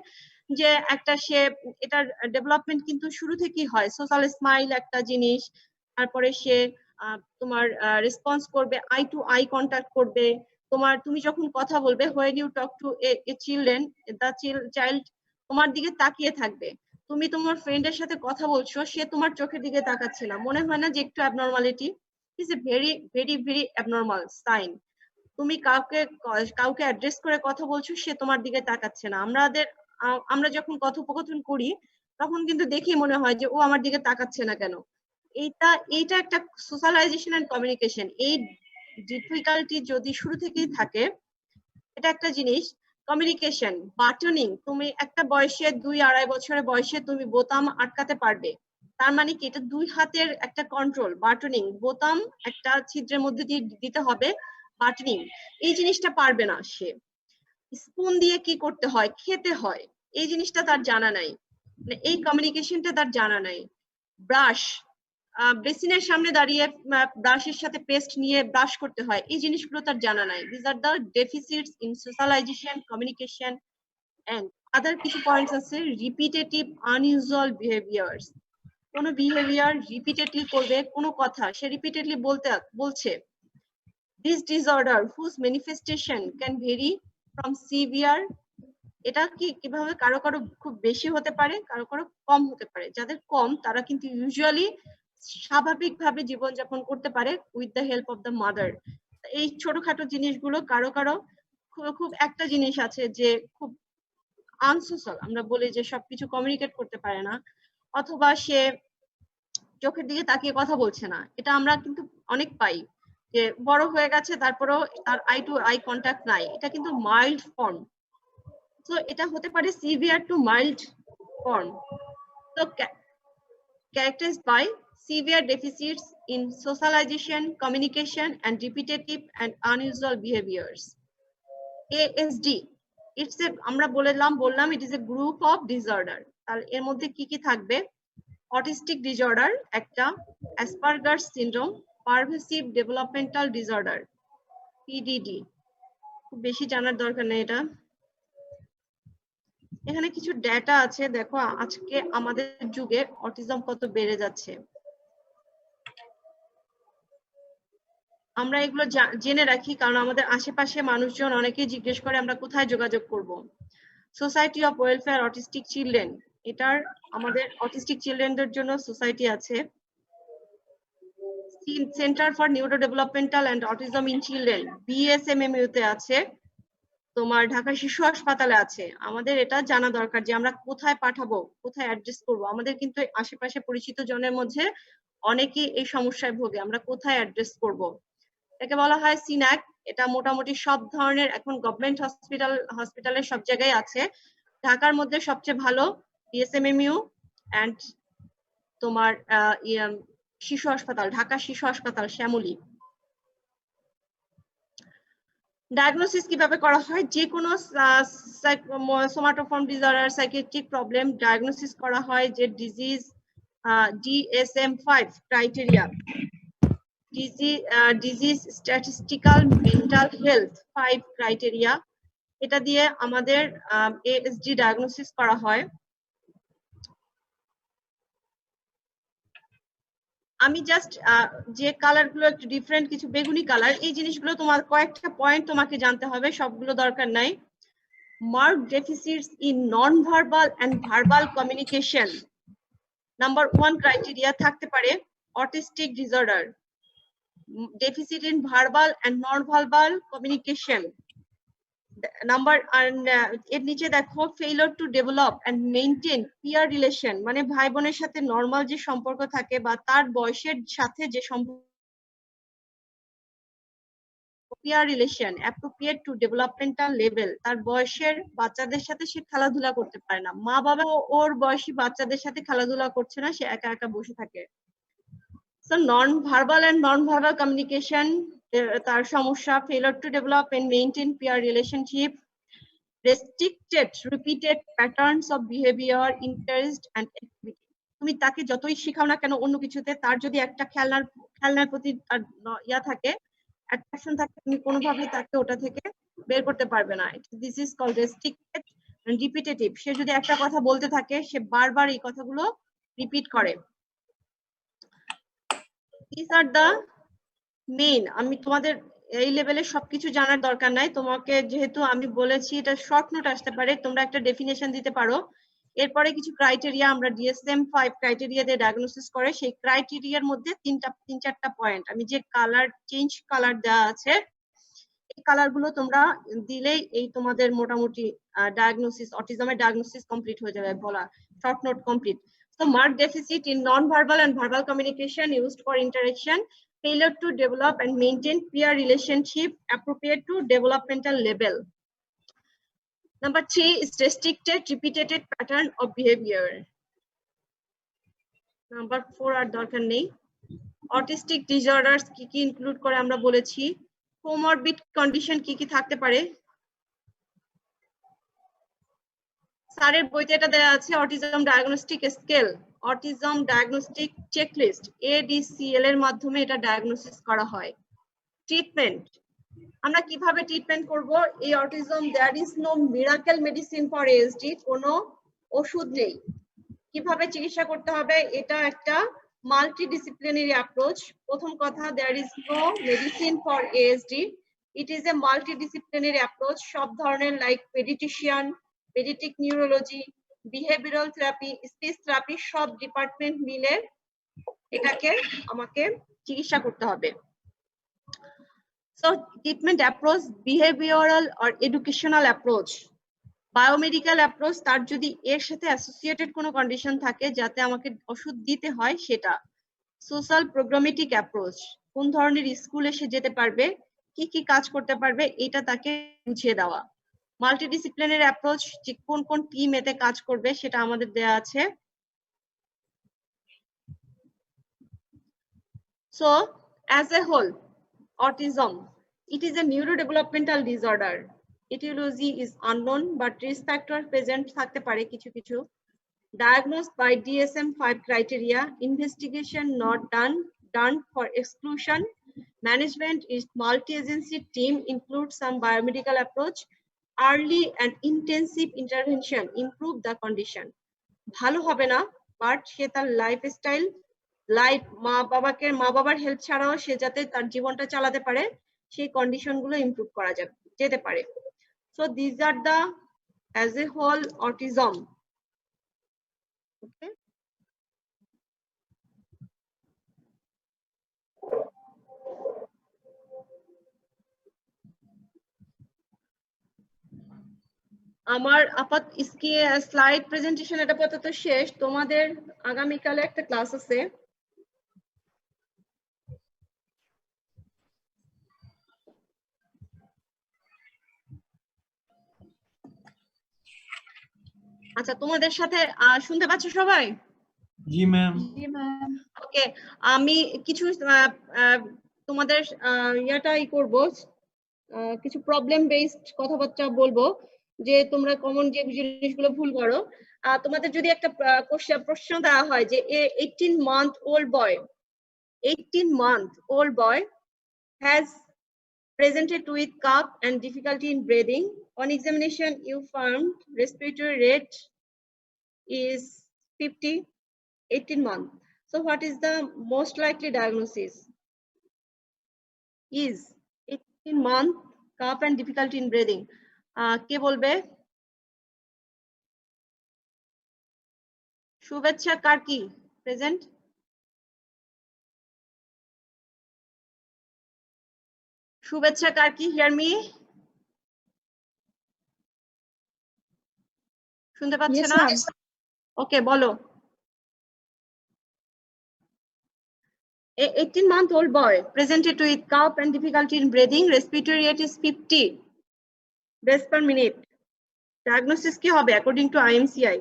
যে একটা সে এটার ডেভেলপমেন্ট কিন্তু শুরু থেকেই হয়। সোশ্যাল স্মাইল একটা জিনিস, তারপরে সে তোমার রেসপন্স করবে, আই টু আই কন্টাক্ট করবে, তুমি যখন কথা বলবে, when you talk to a children, the child তোমার দিকে তাকিয়ে থাকবে। তুমি তোমার ফ্রেন্ডের সাথে কথা বলছো, সে তোমার চোখের দিকে তাকাচ্ছে না, মনে হয় না যে একটু abnormality? is a very very very abnormal sign. তুমি কাউকে অ্যাড্রেস করে কথা বলছো, সে তোমার দিকে তাকাচ্ছে না। আমরা যখন কথোপকথন করি তখন কিন্তু দেখি মনে হয় যে ও আমার দিকে তাকাচ্ছে না কেন। এইটা একটা সোশ্যালাইজেশন এন্ড কমিউনিকেশন। এই ডিফিকাল্টি যদি শুরু থেকেই থাকে, এটা একটা জিনিস। কমিউনিকেশন, বাটনিং, তুমি একটা বয়সে 2-2.5 বছরের বয়সে তুমি বোতাম আটকাতে পারবে, তার মানে কি এটা 2 হাতের একটা কন্ট্রোল। বাটনিং, বোতাম একটা ছিদ্রের মধ্যে দিয়ে দিতে হবে, বাটনিং, এই জিনিসটা পারবে না সে। স্পুন দিয়ে কি করতে হয়, খেতে হয়, এই জিনিসটা তার জানা নাই, মানে এই কমিউনিকেশনটা তার জানা নাই। ব্রাশ, বেসিনের সামনে দাঁড়িয়ে ব্রাশের সাথে পেস্ট নিয়ে ব্রাশ করতে হয়, এই জিনিসগুলো তার জানা নাই। This are the deficits in socialization, communication and other কিছু পয়েন্টস আছে। রিপিটেটিভ আনইউজুয়াল বিহেভিয়ার্স, কোনো বিহেভিয়ার রিপিটেডলি করবে, কোনো কথা সে রিপিটেডলি বলছে। This disorder whose manifestation can vary from severe, এটা কিভাবে কারো কারো খুব বেশি হতে পারে, কারো কারো কম হতে পারে। যাদের কম তারা কিন্তু ইউজুয়ালি স্বাভাবিকভাবে জীবনযাপন করতে পারে with the help of the mother. এই ছোটখাটো জিনিসগুলো কারো কারো খুব একটা জিনিস আছে যে খুব আনসোশ্যাল, আমরা বলি যে সবকিছু কমিউনিকেট করতে পারে না, অথবা সে চোখের দিকে তাকিয়ে কথা বলছে না। এটা আমরা কিন্তু অনেক পাই, যে বড় হয়ে গেছে তারপরেও তার আই টু আই কন্ট্যাক্ট নাই, এটা কিন্তু মাইল্ড ফর্ম। তো এটা হতে পারে সিভিয়ার টু মাইল্ড ফর্ম। তো characterized by severe deficits in socialization, communication, and repetitive and unusual behaviors. ASD, it's a আমরা বললাম it is a group of disorder. আর এর মধ্যে কি কি থাকবে? অটিস্টিক ডিসঅর্ডার একটা, Asperger syndrome, pervasive developmental disorder PDD. খুব বেশি জানার দরকার নেই এটা। এখানে কিছু ডেটা আছে, দেখো আজকে আমাদের যুগে অটিজম কত বেড়ে যাচ্ছে। আমরা এগুলো জেনে রাখি, কারণ আমাদের আশেপাশে মানুষজন অনেকেই জিজ্ঞেস করে আমরা কোথায় যোগাযোগ করব। Society of welfare autistic children, এটার আমাদের অটিস্টিক চিলড্রেনদের জন্য সোসাইটি আছে। Centre for neuro developmental and autism in children BSMMU তে আছে, তোমার ঢাকা শিশু হাসপাতালে আছে। আমাদের এটা জানা দরকার যে আমরা কোথায় পাঠাবো, কোথায় অ্যাড্রেস করব। আমাদের কিন্তু আশেপাশে পরিচিত জনের মধ্যে অনেকেই এই সমস্যায় ভোগে, আমরা কোথায় অ্যাড্রেস করব। এটাকে বলা হয় সিন্যাক। এটা মোটামুটি সব ধরনের এখন গভর্নমেন্ট হসপিটালের সব জায়গায় আছে। ঢাকার মধ্যে সবচেয়ে ভালো বিএসএমএমইউ অ্যান্ড তোমার শিশু হাসপাতাল, ঢাকা শিশু হাসপাতাল শ্যামলী। ডায়াগনোসিস কিভাবে করা হয়? যে কোনো সোমাটোফর্ম ডিসঅর্ডার, সাইকিয়াট্রিক প্রবলেম ডায়াগনোসিস করা হয় যে disease DSM-5 criteria, disease statistical mental health 5 criteria, এটা দিয়ে আমাদের ASD ডায়াগনোসিস করা হয়। আমি জাস্ট যে কালার গুলো একটু ডিফারেন্ট, কিছু বেগুনি কালার, এই জিনিসগুলো তোমার কয়েকটা পয়েন্ট তোমাকে জানতে হবে, সবগুলো দরকার নাই। Marked deficits in non verbal and verbal communication, number 1 criteria থাকতে পারে autistic disorder, deficit in verbal and non verbal communication. Number এর নিচে দেখো failure to develop and maintain peer relation, মানে ভাই বোনের সাথে নরমাল যে সম্পর্ক থাকে বা তার বয়সের সাথে যে সম্পর্ক, peer relation appropriate to developmental level, তার বয়সের বাচ্চাদের সাথে সে খেলাধুলা করতে পারে না, মা বাবা ওর বয়সী বাচ্চাদের সাথে খেলাধুলা করছে না, সে একা একা বসে থাকে। So non verbal and non verbal communication তার সমস্যা, failure to develop and maintain peer relationship, restricted repeated patterns of behavior, interest and activity. তুমি তাকে যতই শেখাও না কেন অন্য কিছুতে, তার যদি একটা খেলনার প্রতি ইয়া থাকে, অ্যাট্রাকশন থাকে, তুমি কোনোভাবেই তাকে ওটা থেকে বের করতে পারবে না। This is called restricted and repetitive. সে যদি একটা কথা বলতে থাকে, সে বারবার এই কথাগুলো রিপিট করে। This are the main. আমি তোমাদের এই লেভেলে সবকিছু জানার দরকার নাই, তোমাকে যেহেতু আমি বলেছি এটা শর্ট নোট আসতে পারে, তোমরা একটা ডেফিনেশন দিতে পারো। এরপরে কিছু ক্রাইটেরিয়া, আমরা DSM-5 ক্রাইটেরিয়া দিয়ে ডায়াগনোসিস করে, সেই ক্রাইটেরিয়ার মধ্যে তিন চারটা পয়েন্ট, আমি যে কালার চেঞ্জ কালার দেওয়া আছে এই কালার গুলো তোমরা দিলেই এই তোমাদের মোটামুটি ডায়াগনোসিস, অটিজমের ডায়াগনোসিস কমপ্লিট হয়ে যাবে, বলা short note complete. So mark deficit in non-verbal and verbal communication used for interaction, failure to develop and maintain peer relationship appropriate to developmental level. Number 3 is restricted repeated pattern of behavior. Number 4 আর দরকার নেই। Autistic disorders কি কি include করে আমরা বলেছি। Comorbid condition কি কি থাকতে পারে, স্যারের বইতে এটা দেওয়া আছে, autism diagnostic scale, autism diagnostic checklist ADCL এর মাধ্যমে এটা ডায়াগনোসিস করা হয়। ট্রিটমেন্ট, আমরা কিভাবে ট্রিটমেন্ট করব এই autism, there is no miracle medicine for ASD, কোনো ওষুধ নেই। কিভাবে চিকিৎসা করতে হবে, এটা একটা মাল্টিডিসিপ্লিনারি অ্যাপ্রোচ। প্রথম কথা, there is no medicine for ASD, it is a multidisciplinary approach. সব ধরনের like paediatrician, paediatric neurology, behavioural therapy, speech therapy, সব ডিপার্টমেন্ট মিলে এটাকে আমাকে চিকিৎসা করতে হবে। So treatment approach, behavioral or educational approach, biomedical approach, তার যদি এর সাথে অ্যাসোসিয়েটেড কোনো কন্ডিশন থাকে যাতে আমাকে ওষুধ দিতে হয় সেটা। সোশ্যাল প্রোগ্রামেটিক অ্যাপ্রোচ, কোন ধরনের স্কুলে সে যেতে পারবে, কি কি কাজ করতে পারবে, এটা তাকে বুঝিয়ে দেওয়া। মাল্টিডিসিপ্লিনারি অ্যাপ্রোচ, যে কোন কোন টিম এতে কাজ করবে সেটা আমাদের দেয়া আছে। So as a whole, autism, it is a neurodevelopmental disorder. Etiology is unknown but risk factor present থাকতে পারে কিছু কিছু। Diagnosed by DSM-5 criteria, investigation not done for exclusion. Management is multi-agency team, includes some biomedical approach. Early and intensive intervention improve the condition. ভালো হবে না, but সে তার lifestyle, মা বাবার হেল্প ছাড়াও সে যাতে তার জীবনটা চালাতে পারে সেই কন্ডিশন গুলো ইমপ্রুভ করা যেতে পারে। So this are the as a whole autism. Okay. আমার স্লাইড প্রেজেন্টেশন এটা আপাতত শেষ। তোমাদের আগামীকালে একটা ক্লাস আছে। আচ্ছা, তোমাদের সাথে শুনতে পাচ্ছ সবাই? জি ম্যাম। ওকে, আমি কিছু তোমাদের ইয়াটাই করব, কিছু প্রবলেম বেসড কথাবার্তা বলবো যে তোমরা কমন যে জিনিসগুলো ভুল করো। তোমাদের যদি একটা প্রশ্ন দেওয়া হয় যে 18-month-old boy has presented with cough and difficulty in breathing. On examination, you found respiratory rate is 50, 18 months. So what is the most likely diagnosis? Is 18 month cough and difficulty in breathing. কে বলবে? শুভেচ্ছা Karki present. শুভেচ্ছা Karki, hear me? শুনতে পাচ্ছে না? ওকে, বলো। 18-month-old boy presented with cough and difficulty in breathing. Respiratory rate is 50 breaths per minute. Diagnosis কি হবে according to IMCI?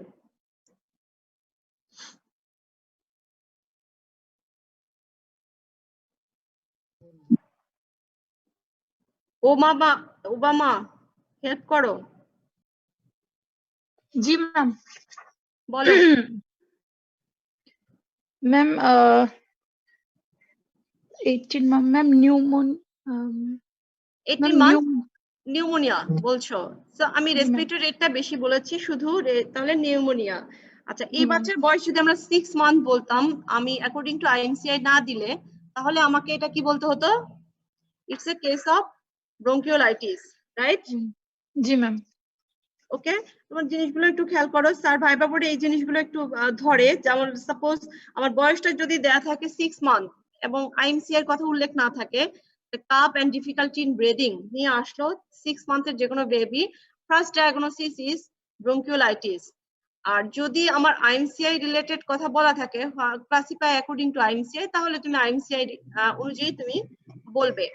Obama help করো। জি ম্যাম। বলো। ম্যাম 18 ম্যাম নিউমোনিয়া বলছো? সো আমি রেসপিরেটরি রেটটা বেশি বলেছি শুধু, তাহলে নিউমোনিয়া। আচ্ছা, এই বাচ্চার বয়স যদি আমরা 6 মান্থ বলতাম, আমি অ্যাকর্ডিং টু IMCI না দিলে তাহলে আমাকে এটা কি বলতে হতো? It's a case of bronchiolitis, right? জি ম্যাম। ওকে, তোমার জিনিসগুলো একটু খেয়াল করো। স্যার ভাইবা বোর্ডে এই জিনিসগুলো একটু ধরে, যেমন সাপোজ আমার বয়সটা যদি দেয়া থাকে 6 মান্থ এবং IMCI এর কথা উল্লেখ না থাকে, cough and difficulty in breathing নিয়ে আসলো 6 মান্থের যে কোনো baby, first diagnosis is bronchiolitis. আর যদি আমার IMCI রিলেটেড কথা বলা থাকে, ক্লাসিফাই অ্যাকর্ডিং টু IMCI, তাহলে তুমি IMCI অনুযায়ী তুমি বলবে।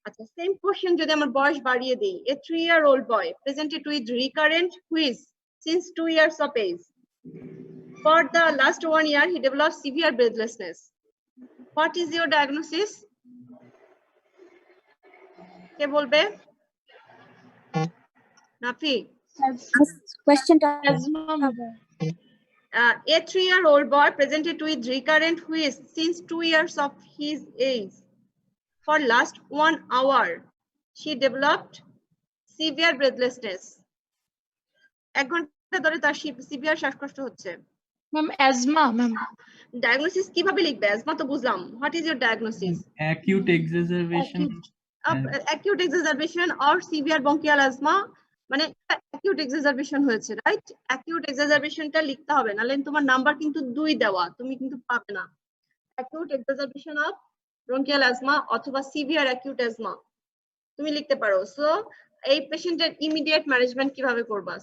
আচ্ছা, সেম কোশ্চেন যদি আমার বয়স বাড়িয়ে দেই, a 3-year-old boy presented with recurrent wheeze since 2 years of age. For the last 1 year, he developed severe breathlessness. What is your diagnosis? কে বলবে? Nafi? A 3-year-old boy presented with recurrent wheeze since 2 years of his age. For last 1 hour, she developed severe breathlessness. 1 ঘন্টা ধরে তার severe শ্বাসকষ্ট হচ্ছে। Ma'am asthma ma'am. Diagnosis কিভাবে লিখবে? Asthma তো বুঝলাম। What is your diagnosis? acute exacerbation or severe bronchial asthma, মানে অ্যাকিউট এক্সাজারবেশন হয়েছে, রাইট? অ্যাকিউট এক্সাজারবেশনটা লিখতে হবে, নাহলে তোমার নাম্বার কিন্তু 2 দেওয়া, তুমি কিন্তু পাবে না। Acute exacerbation of bronchial asthma অথবা সিভিয়ার অ্যাকিউট অ্যাজমা। তুমি লিখতে পারো। সো এই পেশেন্টের ইমিডিয়েট ম্যানেজমেন্ট কিভাবে করবা?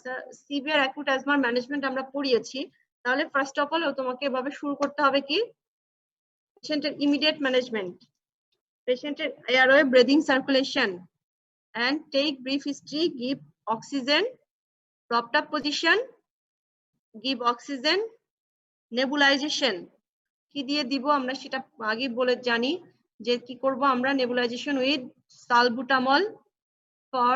সিভিয়ার অ্যাকুট অ্যাজমার ম্যানেজমেন্ট আমরা পড়িয়েছি, তাহলে ফার্স্ট অফ অল তোমাকে এভাবে শুরু করতে হবে কি পেশেন্টের ইমিডিয়েট ম্যানেজমেন্ট। পেশেন্টের airway breathing circulation and take brief history, give oxygen, propped up position, give oxygen, nebulization কি দিয়ে দিব আমরা সেটা আগে বলে জানি যে কি করব আমরা nebulisation with salbutamol for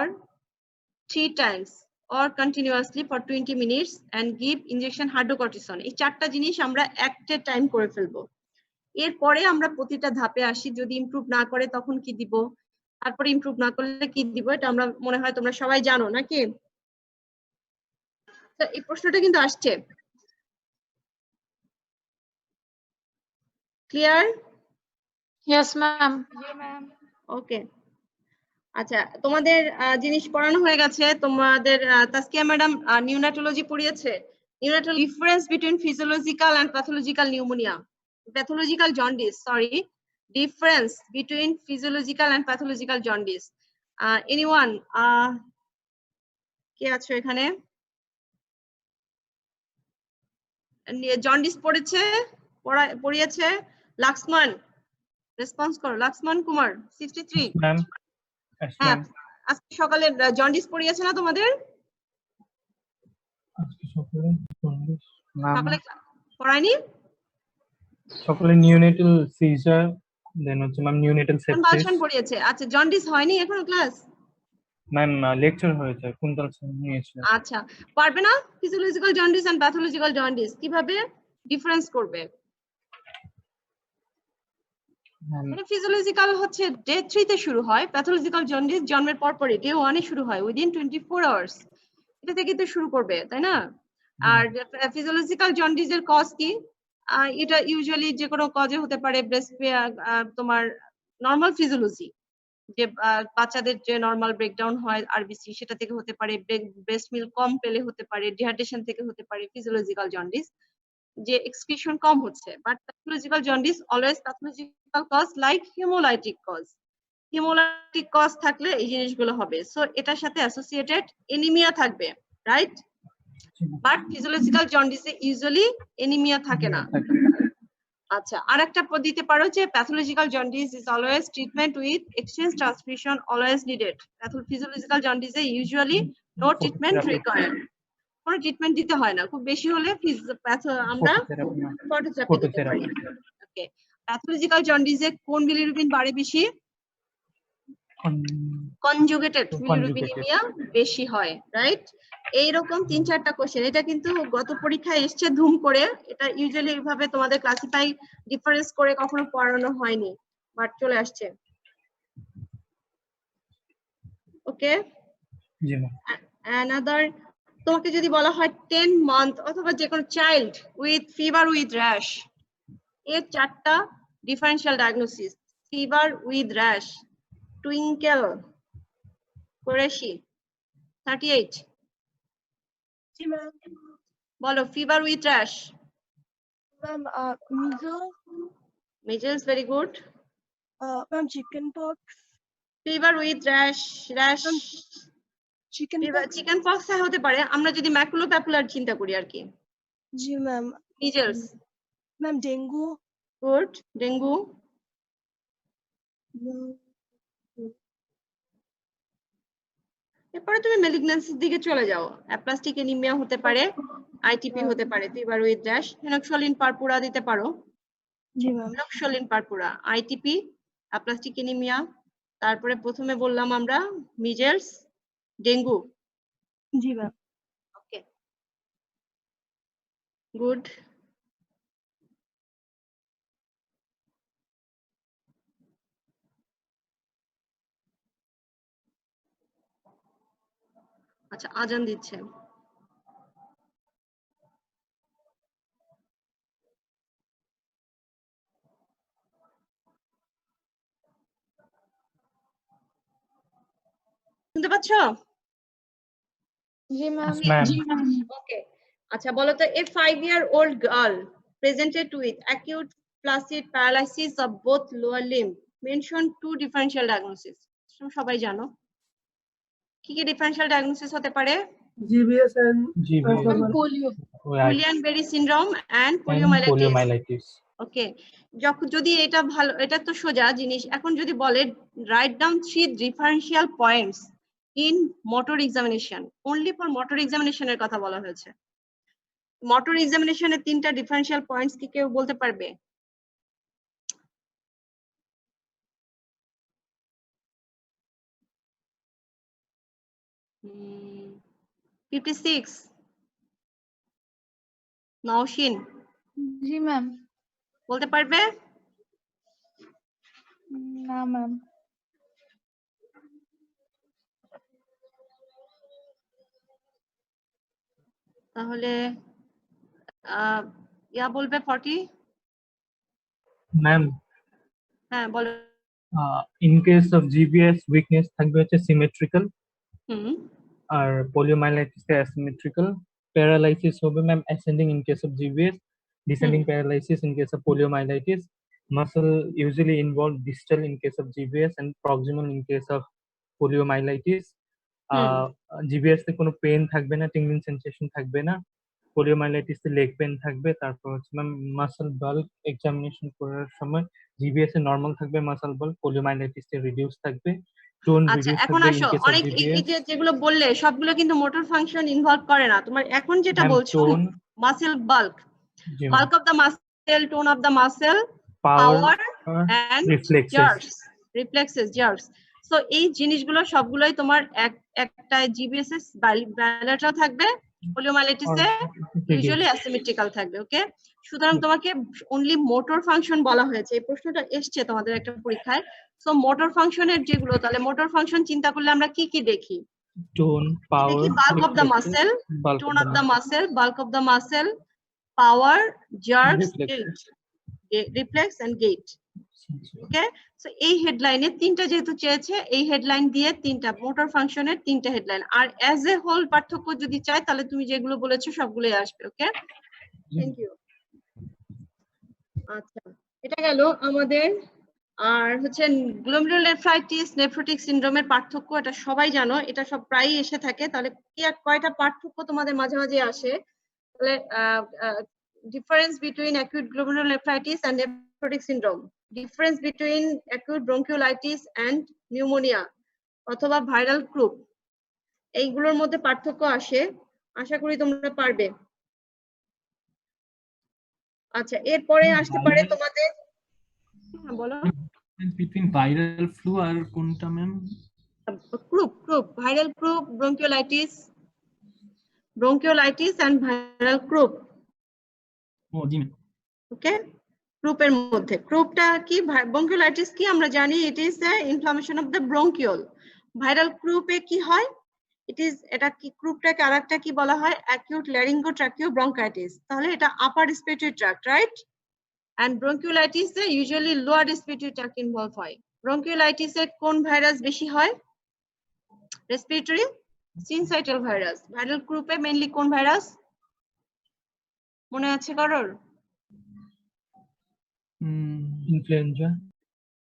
3 times or continuously for 20 minutes and give injection hydrocortisone। এই চারটা জিনিস আমরা একটা টাইম করে ফেলবো। এরপরে আমরা প্রতিটা ধাপে আসি, যদি ইমপ্রুভ না করে তখন কি দিব, তারপরে ইমপ্রুভ না করলে কি দিব, এটা আমরা মনে হয় তোমরা সবাই জানো নাকি? তো এই প্রশ্নটা কিন্তু আসছে, ক্লিয়ার? Yes, ma'am. ওকে, আচ্ছা তোমাদের জিনিস পড়ানো হয়ে গেছে। তোমাদের তাসকিয়া ম্যাডাম নিউনাটোলজি পড়িয়েছে। Neonatology difference between physiological and pathological pneumonia, pathological jaundice, sorry, difference between physiological and pathological jaundice. Anyone কে আছো এখানে জন্ডিস পড়িয়েছে? লাক্সমান রেসপন্স করো। লাক্সমান কুমার 63। ম্যাম হ্যাঁ, আজকে সকালে জন্ডিস পড়িয়েছে না তোমাদের? সকালে পড়ায়নি? সকালে নিউনেটাল সিজার, দেন হচ্ছে ম্যাম নিউনেটাল সেপসিস। কনভালশন পড়িয়েছে। আচ্ছা, জন্ডিস হয়নি এখনো ক্লাস? ম্যাম লেকচার হয়েছে, কুন্তল স্যার নিয়েছে। আচ্ছা, পারবে না? Physiological jaundice and pathological jaundice কিভাবে ডিফারেন্স করবে? মানে ফিজিওলজিক্যাল হচ্ছে ডে 3 তে শুরু হয়, প্যাথোলজিক্যাল জন্ডিস জন্মের পরপরই ডে 1 এ শুরু হয়, উইদিন 24 আওয়ার্স এটা থেকে তো শুরু করবে, তাই না? আর ফিজিওলজিক্যাল জন্ডিসের কজ কি? এটা ইউজুয়ালি যে কোনো কজে হতে পারে, ব্রেস্ট তোমার নরমাল ফিজিওলজি, যে বাচ্চাদের যে নরমাল ব্রেকডাউন হয় আরবিসি, সেটা থেকে হতে পারে, ব্রেস্ট মিল্ক কম পেলে হতে পারে, ডিহাইড্রেশন থেকে হতে পারে ফিজিওলজিক্যাল জন্ডিস, যে এক্সক্রিশন কম হচ্ছে। But pathological jaundice always pathological cause like hemolytic cause. Hemolytic cause থাকলে এই জিনিসগুলো হবে। সো এটার সাথে অ্যাসোসিয়েটেড এনিমিয়া থাকবে, রাইট? বাট ফিজিওলজিক্যাল জন্ডিসে ইউজুয়ালি এনিমিয়া থাকে না। আচ্ছা, আরেকটা দিতে পারো যে pathological jaundice is always treatment with exchange transfusion always needed. Physiological জন্ডিসে ইউজুয়ালি নো ট্রিটমেন্ট রিকোয়ার্ড, কোনো ট্রিটমেন্ট দিতে হয় না, খুব বেশি হলে আমরা ফটোথেরাপি দিতে পারি। ওকে, প্যাথোলজিক্যাল জন্ডিসে কোন বিলিরুবিন বাড়ে বেশি? কনজুগেটেড বিলিরুবিনিমিয়া বেশি হয়, রাইট? এইরকম 3-4টা কোশ্চেন, এটা কিন্তু গত পরীক্ষায় এসছে ধুম করে। এটা ইউজুয়ালি এইভাবে তোমাদের ক্লাসিফাই ডিফারেন্স করে কখনো পড়ানো হয়নি, বাট চলে আসছে। ওকে, জি ম্যাম। অ্যানাদার, তোমাকে যদি বলা হয় 10 মান্থ অথবা যে কোনো child with fever with rash, এর 4টা differential diagnosis. Fever with rash, Twinkle Qureshi 38। জি ম্যাম। বলো fever with rash. Ma'am measles, very good. Ma'am chicken pox. Fever with rash, chicken pox হতে পারে, আমরা যদি ম্যাকুলোপ্যাপুলার চিন্তা করি আর কি। জি ম্যাম। Measles, ma'am dengue. Good. Dengue, এরপরে তুমি ম্যালিগন্যান্সির দিকে চলে যাও। অ্যাপ্লাস্টিক এনিমিয়া হতে পারে, আইটিপি হতে পারে, fever with rash. Henoch Schonlein purpura দিতে পারো। জি ma'am. Henoch Schonlein purpura, ITP, aplastic anaemia. তারপরে প্রথমে বললাম আমরা মিজেলস, ডেঙ্গু। জি ম্যাম। Okay, good. আচ্ছা, আজান দিচ্ছে। শুনতে পাচ্ছ? জি ম্যাম। ওকে, আচ্ছা বলো তো, a 5-year-old girl presented with acute flaccid paralysis of both lower limb, mention 2 differential diagnoses. তুমি সবাই জানো কি কি ডিফারেনশিয়াল ডায়াগনোসিস হতে পারে GBS and GBS, polio. Guillain Barre syndrome and and poliomyelitis poliomyelitis. Okay যদি এটা ভালো এটা তো সোজা জিনিস এখন যদি বলে right down 3 differential points in motor examination only for motor এক্সামিনেশনের কথা বলা হয়েছে মোটর এক্সামিনেশনে 3টা ডিফারেনশিয়াল পয়েন্টস কি কেউ বলতে পারবে Hmm, 56 নওশিন জি ম্যাম। বলতে পারবে না ম্যাম। তাহলে ইয়া বলবে 40 Ma'am, হ্যাঁ বলো in case of GBS, weakness থাকবে হচ্ছে symmetrical, হুম আর poliomyelitis টা asymmetrical. Paralysis হবে ma'am ascending in case of GBS, descending paralysis in case of poliomyelitis. Muscle usually involved distal in case of GBS and proximal in case of poliomyelitis. GBS তে কোনো pen থাকবে না, tingling sensation থাকবে না। পোলিওমাইলাইটিস এ leg pen থাকবে। তারপর হচ্ছে ma'am muscle bulk examination করার সময় জিবিএস এ নরমাল থাকবে মাসল বাল্ক, পোলিওমাইলাইটিস এ রিডিউস থাকবে, টোন আচ্ছা রিডিউস এখন থাকবে ইন আসো কেস অফ অনেক এই জিবিএস। যে যেগুলো বললে সবগুলো কিন্তু মোটর ফাংশন ইনভলভ করে না তোমার এখন যেটা ম্যাম বলছো টোন, মাসেল বাল্ক জি ma'am, bulk of the muscle tone of the muscle power power and reflexes. Reflexes jerks so এই জিনিসগুলো সবগুলোই তোমার একটা জিবিএস এর বাইলেটারাল থাকবে পোলিওমাইলাইটিস এ ইউজুয়ালি অ্যাসিমেট্রিক্যাল থাকবে ওকে সুতরাং তোমাকে অনলি মোটর ফাংশন বলা হয়েছে এই প্রশ্নটা এসছে তোমাদের একটা পরীক্ষায় সো মোটর ফাংশনের যেগুলো তাহলে মোটর ফাংশন চিন্তা করলে আমরা কি কি দেখি টোন, পাওয়ার, দেখি bulk of the muscle tone of the muscle bulk of the muscle power jerks reflex and gait okay so এই হেডলাইনে তিনটা যেহেতু চেয়েছে এই হেডলাইন দিয়ে তিনটা মোটর ফাংশনের তিনটা হেডলাইন আর অ্যাজ এ হোল পার্থক্য যদি চাই তাহলে তুমি যেগুলো বলেছো সবগুলোই আসবে ওকে থ্যাংক ইউ আচ্ছা এটা গেল আমাদের আর হচ্ছে গ্লোমেরুলোনেফ্রাইটিস নেফ্রোটিক সিনড্রোমের পার্থক্য এটা সবাই জানো এটা সব প্রায়ই এসে থাকে তাহলে কি কয়টা পার্থক্য তোমাদের মাঝে মাঝে আসে তাহলে difference between acute glomerulonephritis and nephrotic syndrome difference between acute bronchiolitis and pneumonia অথবা ভাইরাল ক্রুপ এইগুলোর মধ্যে পার্থক্য আসে আশা করি তোমরা পারবে আচ্ছা এরপরে আসতে পারে তোমাদের বলো between viral flu আর কোনটা ma'am croup viral croup bronchiolitis and viral croup ও জি ম্যাম ওকে গ্রুপের মধ্যে গ্রুপটা কি ব্রঙ্কিওলাইটিস কি আমরা জানি it is the inflammation of the bronchiole viral গ্রুপে কি হয় এটা কি গ্রুপটাকে আরেকটা কি বলা হয় অ্যাকিউট ল্যারিঙ্গোট্রাকিও ব্রঙ্কাইটিস তাহলে এটা upper respiratory tract right and bronchiolitis এ usually lower respiratory tract involve হয় ব্রঙ্কিওলাইটিস এ কোন ভাইরাস বেশি হয় রেসপিরেটরি সিনসাইটাল ভাইরাস ভাইরাল গ্রুপে মেইনলি কোন ভাইরাস মনে আছে কারোর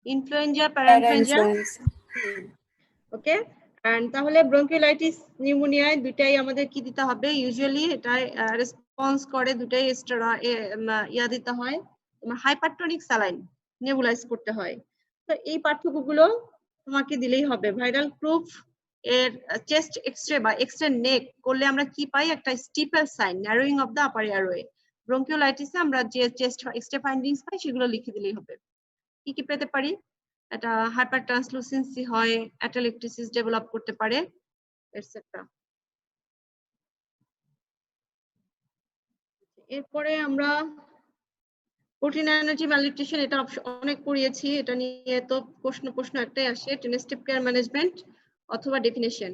ইনফ্লুয়েঞ্জা প্যারাইনফ্লুয়েঞ্জা ওকে এন্ড তাহলে ব্রঙ্কিওলাইটিস নিউমোনিয়ায় দুটাই আমাদের কি দিতে হবে ইউজুয়ালি এটা রেসপন্স করে দুটাই ইয়া দিতে হয় তোমার হাইপারটনিক স্যালাইন নেবুলাইজ করতে হয় তো এই পার্থক্যগুলো তোমাকে দিলেই হবে ভাইরাল প্রুফ এর চেস্ট এক্সরে বা এক্সরে নেক করলে আমরা কি পাই একটা steeple sign narrowing of the upper airway ব্রঙ্কিওলাইটিসে আমরা যে চেস্ট এক্সরে ফাইন্ডিংস পাই সেগুলো লিখে দিলেই হবে কি কি পেতে পারি এটা হাইপার ট্রান্সলুসেন্সি হয় অ্যাটেলেকটিসিস ডেভেলপ করতে পারে এটসেট্রা এরপরে আমরা প্রোটিন এনার্জি ম্যালনিউট্রিশন এটা অনেক পড়িয়েছি এটা নিয়ে তো প্রশ্ন একটাই আসে টেনেস্টিভ কেয়ার ম্যানেজমেন্ট অথবা ডেফিনেশন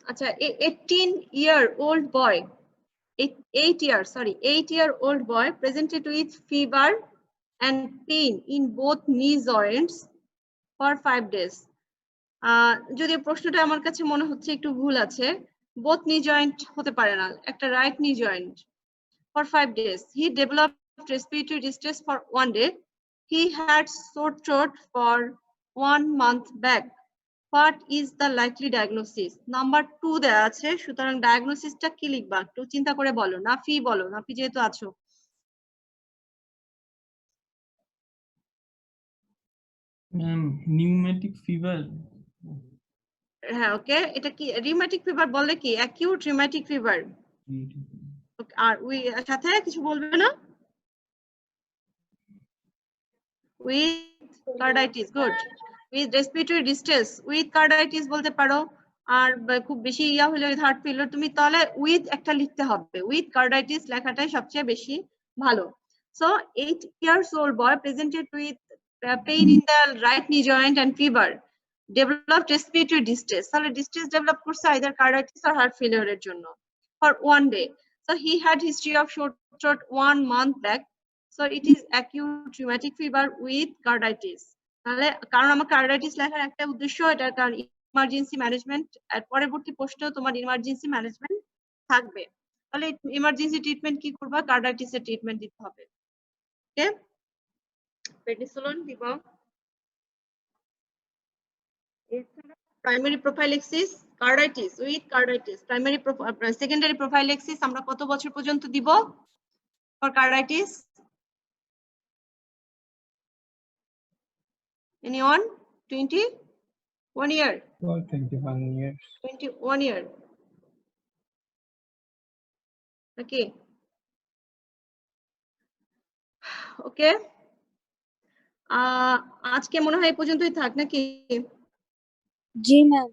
আচ্ছা 8-year-old boy 8-year-old boy presented with fever and pain in both knee joints for 5 days যদি প্রশ্নটা আমার কাছে মনে হচ্ছে একটু ভুল আছে বোথ নি জয়েন্ট হতে পারে না, একটা রাইট নি joint. For 5 days he developed respiratory distress for 1 day. He had sore throat for 1 month back. What is the likely diagnosis? Number 2 দেয়া আছে, সুতরাং ডায়াগনোসিসটা কি লিখবা একটু চিন্তা করে বলো। নাফি বলো, নাফি যেহেতু আছো। Ma'am pneumatic fever. হ্যাঁ ওকে, এটা কি রিউম্যাটিক ফিভার বললে কি অ্যাকিউট রিউম্যাটিক ফিভার? আর উই সাথে কিছু বলবে না? With carditis, good. With respiratory distress, with carditis বলতে পারো। আর খুব বেশি ইয়া হলে উইথ হার্ট ফেলিওর, তুমি তাহলে উইথ একটা লিখতে হবে, উইথ কার্ডাইটিস লেখাটাই সবচেয়ে বেশি ভালো। So 8 years old boy presented with pain in the right knee joint and fever, developed respiratory distress. তাহলে distress develop করছে either carditis or heart failure এর জন্য for 1 day. So he had history of short throat 1 month back. So it is acute rheumatic fever with carditis. তাহলে কারণ আমার carditis লেখার একটা উদ্দেশ্য, এটা কারণ ইমার্জেন্সি ম্যানেজমেন্ট, আর পরবর্তী প্রশ্নেও তোমার ইমার্জেন্সি ম্যানেজমেন্ট থাকবে। তাহলে ইমার্জেন্সি ট্রিটমেন্ট কি করবা? কার্ডাইটিসের ট্রিটমেন্ট দিতে হবে। ওকে, পেনিসিলিন দিব। Primary prophylaxis carditis with carditis, primary secondary prophylaxis আমরা কত বছর পর্যন্ত দিব for carditis? Anyone? 21 year? 21 years. 21 year. Okay. Okay. আজকে মনে হয় এই পর্যন্তই থাক নাকি? জি ম্যাম।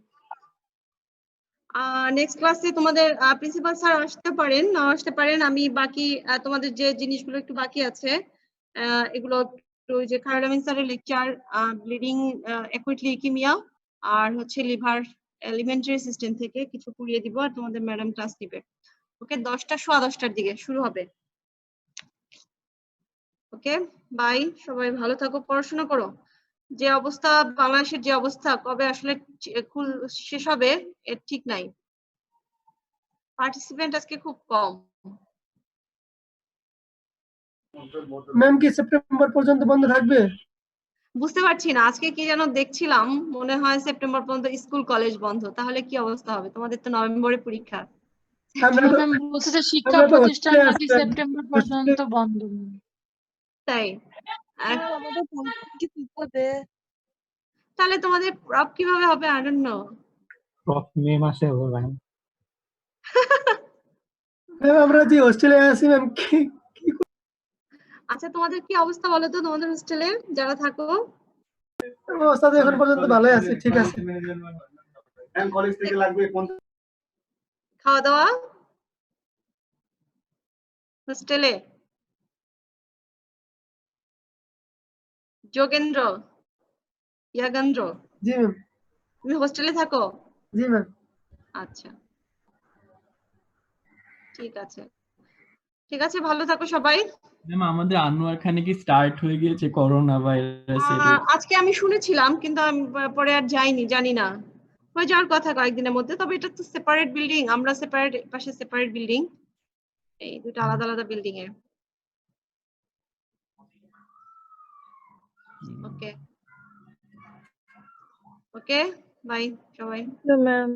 নেক্সট ক্লাসে তোমাদের প্রিন্সিপাল স্যার আসতে পারেন, না আসতে পারেন। আমি বাকি তোমাদের যে জিনিসগুলো একটু বাকি আছে এগুলো একটু, যে খায়রুল স্যারের লেকচার, ব্লিডিং অ্যাকুইট লিউকেমিয়া আর হচ্ছে লিভার এলিমেন্টারি সিস্টেম থেকে কিছু পুড়িয়ে দিব, আর তোমাদের ম্যাডাম ক্লাস দিবে। ওকে, 10টা সোয়া 10টার দিকে শুরু হবে। ওকে বাই, সবাই ভালো থাকো, পড়াশোনা করো। যে অবস্থা বাংলাদেশের, যে অবস্থা কবে আসলে শেষ হবে এর ঠিক নাই। পার্টিসিপেন্ট আজকে খুব কম। ম্যাম কি সেপ্টেম্বর পর্যন্ত বন্ধ থাকবে? বুঝতে পারছি না, আজকে কি যেন দেখছিলাম, মনে হয় সেপ্টেম্বর পর্যন্ত স্কুল কলেজ বন্ধ। তাহলে কি অবস্থা হবে? তোমাদের তো নভেম্বরে পরীক্ষা। ম্যাম বলছে যে শিক্ষা প্রতিষ্ঠান নাকি সেপ্টেম্বর পর্যন্ত বন্ধ। তাই? আমাদের পরীক্ষা কি হবে? তাহলে তোমাদের প্রপ কিভাবে হবে? I don't know. প্রফ মে মাসে হবে ভাই। ম্যাম আমরা যে হোস্টেলে আছি ম্যাম কি আচ্ছা তোমাদের কি অবস্থা বলো তো, তোমাদের হোস্টেলে যারা থাকো? অবস্থা তো এখন পর্যন্ত ভালোই আছে, ঠিক আছে। ম্যাম কলেজ থেকে লাগবে কোন খাওয়া দাওয়া হোস্টেলে? যোগেন্দ্র, ইয়াগেন্দ্র, জি ম্যাম। তুমি হোস্টেলে থাকো? জি ম্যাম। আচ্ছা ঠিক আছে, ঠিক আছে, ভালো থাকো সবাই। ম্যাম আমাদের আনোয়ার খানে কি স্টার্ট হয়ে গিয়েছে করোনা ভাইরাসের? আজকে আমি শুনেছিলাম, কিন্তু আমি পরে আর যাইনি, জানি না, হয়ে যাওয়ার কথা কয়েকদিনের মধ্যে। তবে এটা তো সেপারেট বিল্ডিং, আমরা সেপারেট, পাশে সেপারেট বিল্ডিং, এই দুটো আলাদা আলাদা বিল্ডিং এ। ওকে ওকে বাই সবাই। ম্যাম